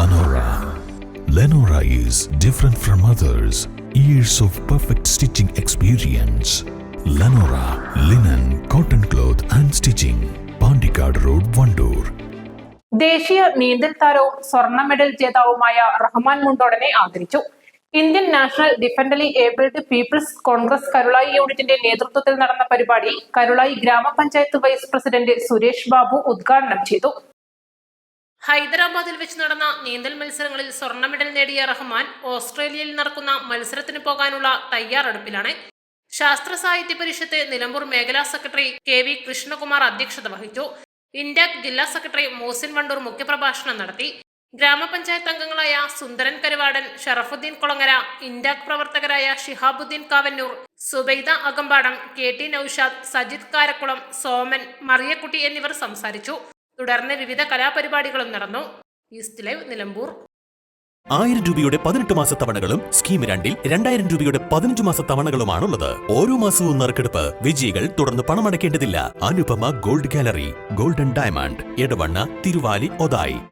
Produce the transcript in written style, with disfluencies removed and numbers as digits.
Lenora. Lenora is different from others. Years of perfect stitching experience. Lenora linen, cotton cloth and stitching. Pandikad Road, Vandoor. ദേശീയ നീന്തൽ താരവും സ്വർണ്ണ medal ജേതാവുമായ Rahman മുണ്ടോടനെ ആദരിച്ചു. Indian National differently abled People's Congress Karulai യൂണിറ്റിന്റെ നേതൃത്വത്തിൽ നടന്ന പരിപാടി കരുളായി ഗ്രാമപഞ്ചായത്ത് വൈസ് പ്രസിഡന്റ് സുരേഷ് ബാബു ഉദ്ഘാടനം ചെയ്തു. ഹൈദരാബാദിൽ വെച്ച് നടന്ന നീന്തൽ മത്സരങ്ങളിൽ സ്വർണ്ണ മെഡൽ നേടിയ റഹ്മാൻ ഓസ്ട്രേലിയയിൽ നടക്കുന്ന മത്സരത്തിന് പോകാനുള്ള തയ്യാറെടുപ്പിലാണ്. ശാസ്ത്ര സാഹിത്യ പരിഷത്ത് നിലമ്പൂർ മേഖലാ സെക്രട്ടറി KV കൃഷ്ണകുമാർ അധ്യക്ഷത വഹിച്ചു. ഇൻഡാക് ജില്ലാ സെക്രട്ടറി മോസിൻ വണ്ടൂർ മുഖ്യപ്രഭാഷണം നടത്തി. ഗ്രാമപഞ്ചായത്ത് അംഗങ്ങളായ സുന്ദരൻ കരുവാടൻ, ഷറഫുദ്ദീൻ കൊളങ്ങര, ഇൻഡാക് പ്രവർത്തകരായ ഷിഹാബുദ്ദീൻ കാവന്നൂർ, സുബൈദ അകമ്പാടം, KT നൌഷാദ്, സജിത് കാരക്കുളം, സോമൻ, മറിയക്കുട്ടി എന്നിവർ സംസാരിച്ചു. തുടർന്ന് വിവിധ കലാപരിപാടികളും നടന്നു. East live, Nilambur. 1000 രൂപയുടെ 18 മാസ തവണകളും സ്കീം 2-ൽ 2000 രൂപയുടെ 15 മാസ തവണകളുമാണുള്ളത്. ഓരോ മാസവും നറുക്കെടുപ്പ്. വിജയികൾ തുടർന്ന് പണമടയ്ക്കേണ്ടതില്ല. Anupama gold gallery, golden diamond, Edavanna, Thiruvali, Othayi.